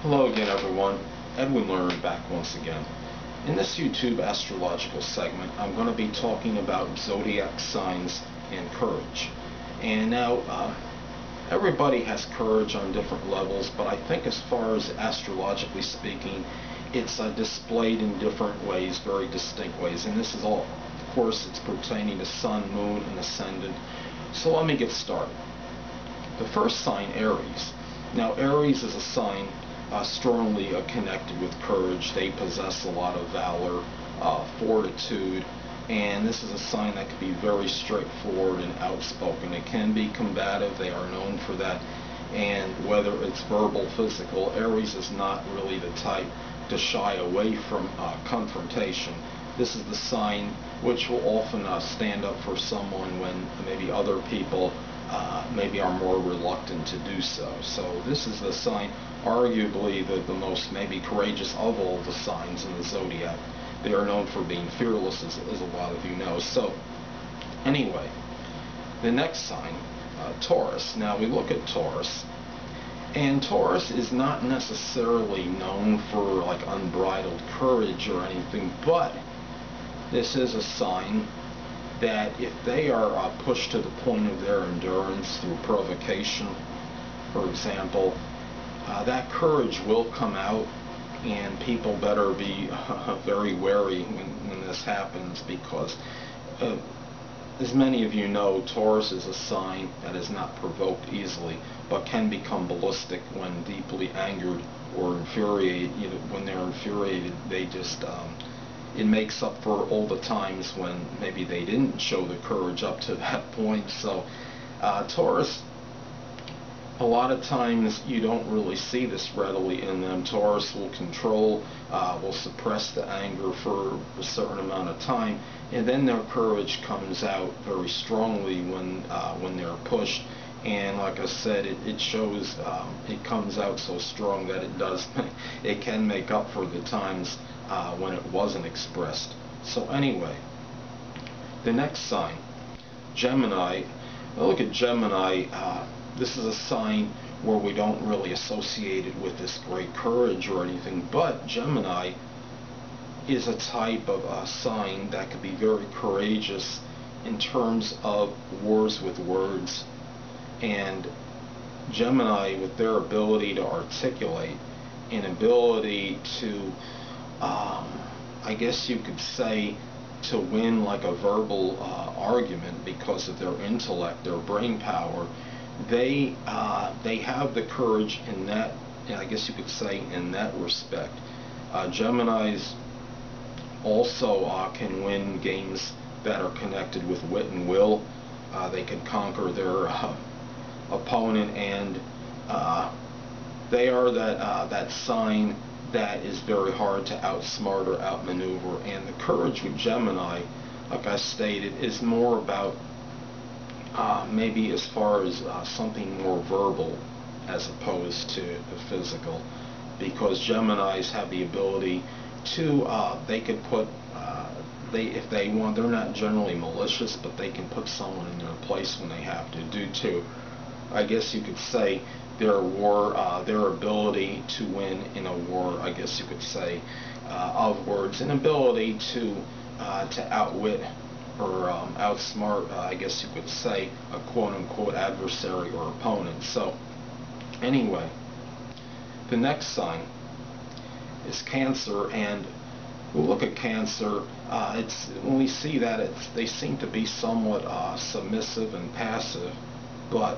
Hello again, everyone. Edwin Learnard back once again. In this YouTube astrological segment, I'm going to be talking about zodiac signs and courage. And now, everybody has courage on different levels, but I think as far as astrologically speaking, it's displayed in different ways, very distinct ways. And this is all, of course, it's pertaining to sun, moon, and ascendant. So let me get started. The first sign, Aries. Now, Aries is a sign strongly connected with courage. They possess a lot of valor, fortitude, and this is a sign that can be very straightforward and outspoken. It can be combative. They are known for that. And whether it's verbal, physical, Aries is not really the type to shy away from confrontation. This is the sign which will often stand up for someone when maybe other people maybe are more reluctant to do so. So this is the sign, arguably the most maybe courageous of all the signs in the zodiac. They are known for being fearless, as a lot of you know. So anyway, the next sign, Taurus. Now we look at Taurus, and Taurus is not necessarily known for like unbridled courage or anything, but this is a sign that if they are pushed to the point of their endurance through provocation, for example, that courage will come out, and people better be very wary when this happens, because as many of you know, Taurus is a sign that is not provoked easily, but can become ballistic when deeply angered or infuriated. When they're infuriated, they just it makes up for all the times when maybe they didn't show the courage up to that point. So Taurus, a lot of times you don't really see this readily in them. Taurus will control, will suppress the anger for a certain amount of time, and then their courage comes out very strongly when they're pushed. And like I said, it shows, it comes out so strong that it can make up for the times when it wasn't expressed. So anyway, the next sign, Gemini. Look at Gemini. This is a sign where we don't really associate it with this great courage or anything, but Gemini is a type of sign that could be very courageous in terms of wars with words. And Gemini, with their ability to articulate and ability to, I guess you could say, to win like a verbal argument because of their intellect, their brain power, they have the courage in that, I guess you could say, in that respect. Geminis also can win games that are connected with wit and will. They can conquer their opponent, and they are that sign that is very hard to outsmart or outmaneuver. And the courage with Gemini, like I stated, is more about maybe as far as something more verbal as opposed to the physical, because Geminis have the ability to they could put if they want, they're not generally malicious, but they can put someone in their place when they have to, due to, I guess you could say, their ability to win in a war, I guess you could say, of words, an ability to outwit or outsmart, I guess you could say, a quote-unquote adversary or opponent. So anyway, the next sign is Cancer, and we'll look at Cancer. It's when we see that they seem to be somewhat submissive and passive, but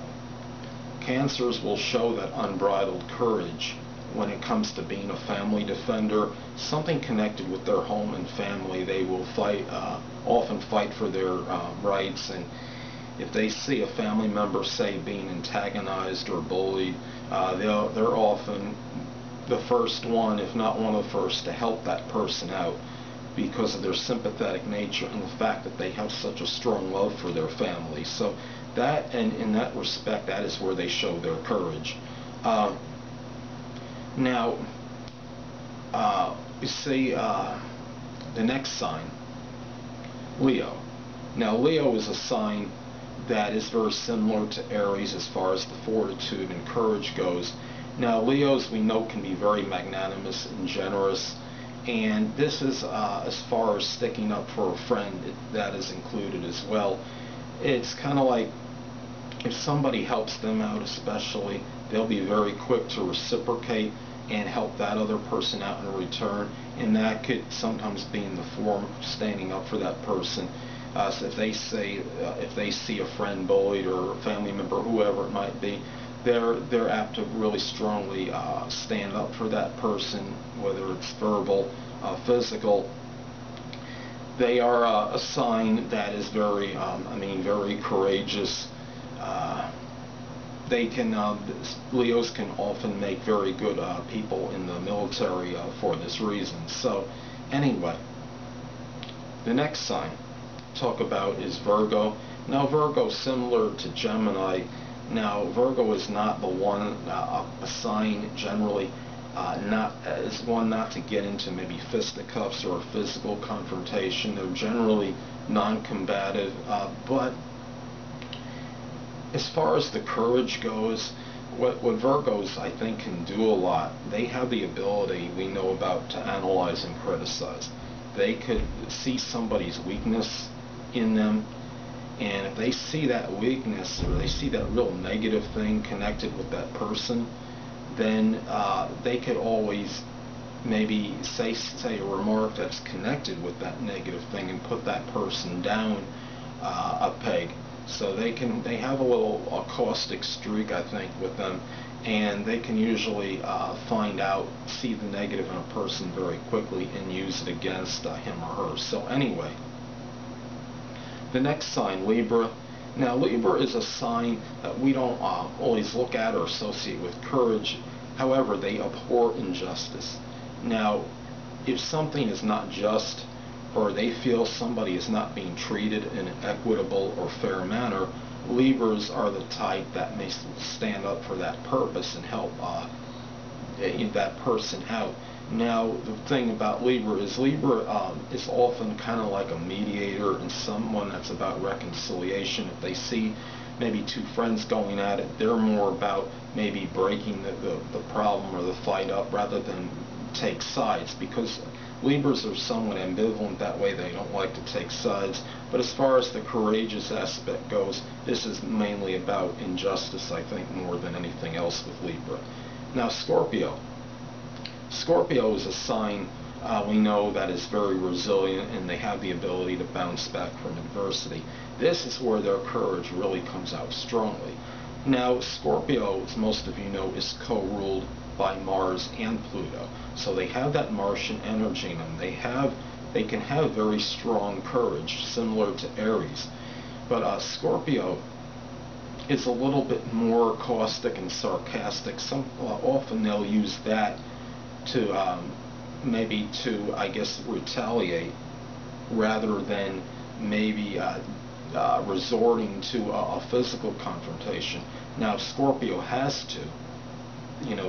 Cancers will show that unbridled courage when it comes to being a family defender, something connected with their home and family. They will fight, often fight for their rights, and if they see a family member, say, being antagonized or bullied, they're often the first one, if not one of the first, to help that person out, because of their sympathetic nature and the fact that they have such a strong love for their family. So that, and in that respect, that is where they show their courage. Now, you see the next sign, Leo. Now, Leo is a sign that is very similar to Aries as far as the fortitude and courage goes. Now Leos, we know, can be very magnanimous and generous, and this is as far as sticking up for a friend, that is included as well. It's kind of like if somebody helps them out especially, they'll be very quick to reciprocate and help that other person out in return, and that could sometimes be in the form of standing up for that person. So if they see a friend bullied or a family member, whoever it might be, they're apt to really strongly stand up for that person, whether it's verbal, physical. They are a sign that is very, very courageous. Leos can often make very good people in the military for this reason. So anyway, the next sign talk about is Virgo. Now Virgo, similar to Gemini. Now Virgo is not the one, a sign generally is one not to get into maybe fisticuffs or a physical confrontation. They're generally non-combative, but as far as the courage goes, what Virgos, I think, can do a lot. They have the ability, we know about, to analyze and criticize. They could see somebody's weakness in them, and if they see that weakness or they see that real negative thing connected with that person, then they could always maybe say a remark that's connected with that negative thing and put that person down a peg. So they have a little caustic streak, I think, with them, and they can usually see the negative in a person very quickly and use it against him or her. So anyway, the next sign, Libra. Now Libra is a sign that we don't always look at or associate with courage. However, they abhor injustice. Now, if something is not just, or they feel somebody is not being treated in an equitable or fair manner, Libras are the type that may stand up for that purpose and help that person out. Now, the thing about Libra is often kind of like a mediator and someone that's about reconciliation. If they see maybe two friends going at it, they're more about maybe breaking the problem or the fight up rather than take sides, because Libras are somewhat ambivalent that way. They don't like to take sides. But as far as the courageous aspect goes, this is mainly about injustice, I think, more than anything else with Libra. Now Scorpio. Scorpio is a sign we know that is very resilient, and they have the ability to bounce back from adversity. This is where their courage really comes out strongly. Now Scorpio, as most of you know, is co-ruled by Mars and Pluto. So they have that Martian energy in them. They can have very strong courage, similar to Aries. But Scorpio is a little bit more caustic and sarcastic. Often they'll use that to I guess, retaliate rather than maybe resorting to a physical confrontation. Now, if Scorpio has to,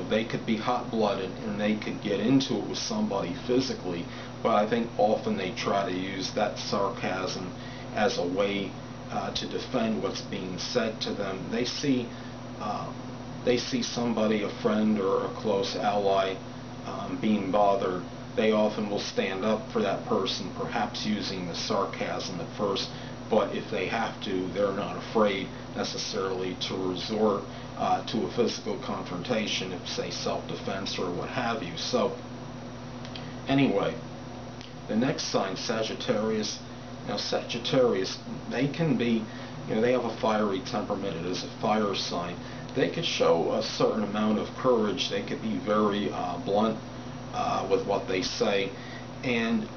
they could be hot-blooded and they could get into it with somebody physically, but I think often they try to use that sarcasm as a way to defend what's being said to them. They see somebody, a friend or a close ally, being bothered. They often will stand up for that person, perhaps using the sarcasm at first, but if they have to, they're not afraid necessarily to resort to a physical confrontation, if, say, self-defense or what have you. So anyway, the next sign, Sagittarius. Now Sagittarius, they can be, they have a fiery temperament. It is a fire sign. They could show a certain amount of courage. They could be very blunt with what they say, and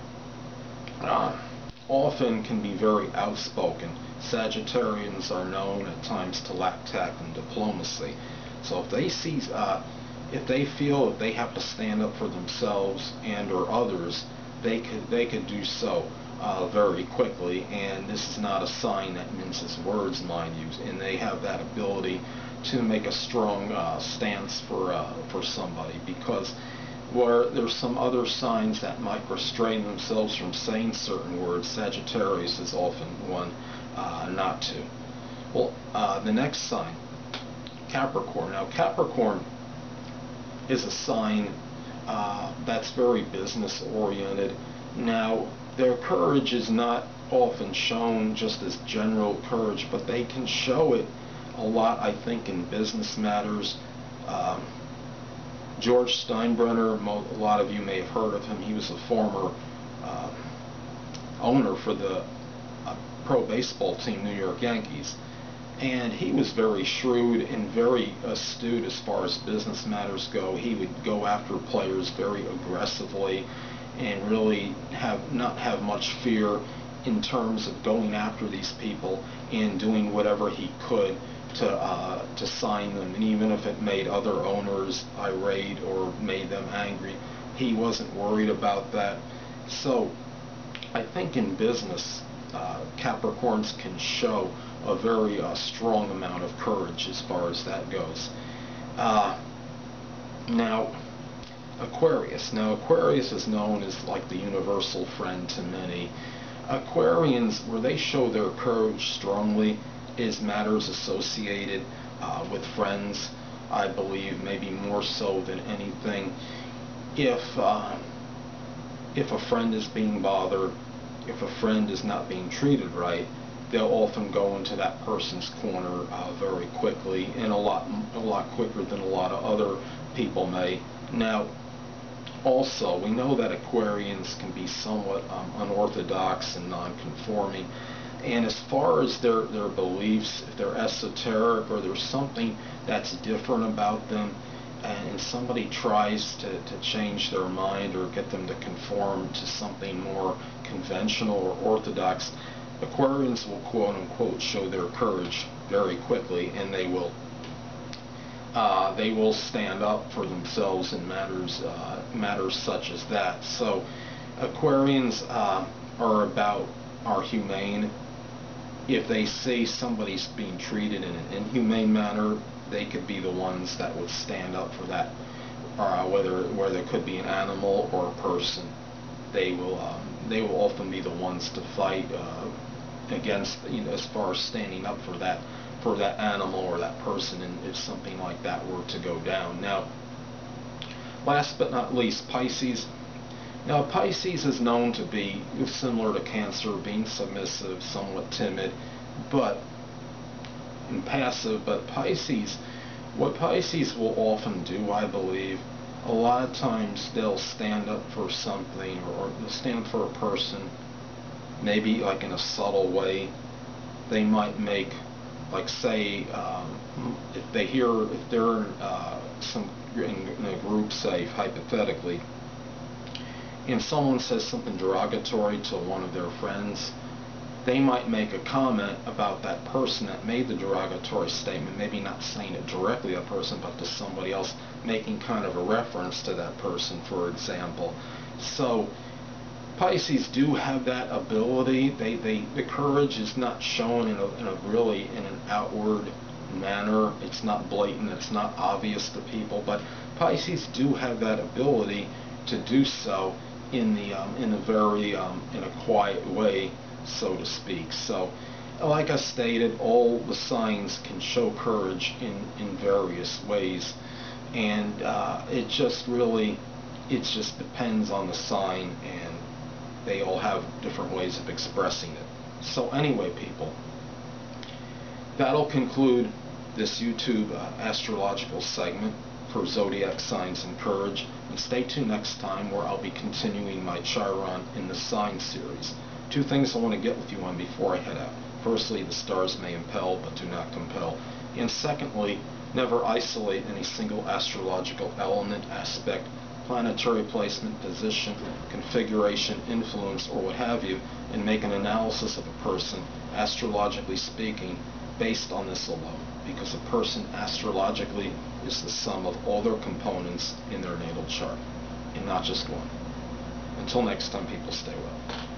often can be very outspoken. Sagittarians are known at times to lack tact and diplomacy. So if they feel that they have to stand up for themselves and or others, they could do so very quickly. And this is not a sign that minces words, mind you. And they have that ability to make a strong stance for somebody, because where there's some other signs that might restrain themselves from saying certain words, Sagittarius is often one not to. Well, the next sign, Capricorn. Now Capricorn, is a sign that's very business oriented. Now, their courage is not often shown just as general courage, but they can show it a lot, I think, in business matters. George Steinbrenner, a lot of you may have heard of him. He was a former owner for the pro baseball team, New York Yankees. And he was very shrewd and very astute as far as business matters go. He would go after players very aggressively and really not have much fear in terms of going after these people and doing whatever he could to sign them. And even if it made other owners irate or made them angry, he wasn't worried about that. So I think in business, Capricorns can show a very strong amount of courage as far as that goes. Now, Aquarius. Now, Aquarius is known as like the universal friend to many. Aquarians, where they show their courage strongly, is matters associated with friends, I believe, maybe more so than anything. If a friend is being bothered, if a friend is not being treated right, they'll often go into that person's corner very quickly, and a lot quicker than a lot of other people may. Now, also, we know that Aquarians can be somewhat unorthodox and non-conforming, and as far as their beliefs, if they're esoteric or there's something that's different about them, and somebody tries to change their mind or get them to conform to something more conventional or orthodox, Aquarians will quote-unquote show their courage very quickly, and they will stand up for themselves in matters such as that. So Aquarians are humane. If they see somebody's being treated in an inhumane manner, they could be the ones that would stand up for that, whether it could be an animal or a person. They will often be the ones to fight against, as far as standing up for that animal or that person, and if something like that were to go down. Now, last but not least, Pisces. Now, Pisces is known to be similar to Cancer, being submissive, somewhat timid, and passive. But Pisces, what Pisces will often do, I believe, a lot of times they'll stand up for something, or they'll stand up for a person, maybe like in a subtle way. They might make, like, say, if they're in a group, say, hypothetically, and someone says something derogatory to one of their friends, they might make a comment about that person that made the derogatory statement, maybe not saying it directly to that person, but to somebody else, making kind of a reference to that person, for example. So Pisces do have that ability. The courage is not shown in an outward manner. It's not blatant. It's not obvious to people. But Pisces do have that ability to do so in a quiet way, so to speak. So, like I stated, all the signs can show courage in various ways, and it just depends on the sign, and they all have different ways of expressing it. So anyway, people, that'll conclude this YouTube astrological segment for zodiac signs and courage, and stay tuned next time, where I'll be continuing my Chiron in the sign series. Two things I want to get with you on before I head out. Firstly, the stars may impel but do not compel, and secondly, never isolate any single astrological element, aspect, planetary placement, position, configuration, influence, or what have you, and make an analysis of a person, astrologically speaking, based on this alone, because a person astrologically is the sum of all their components in their natal chart, and not just one. Until next time, people, stay well.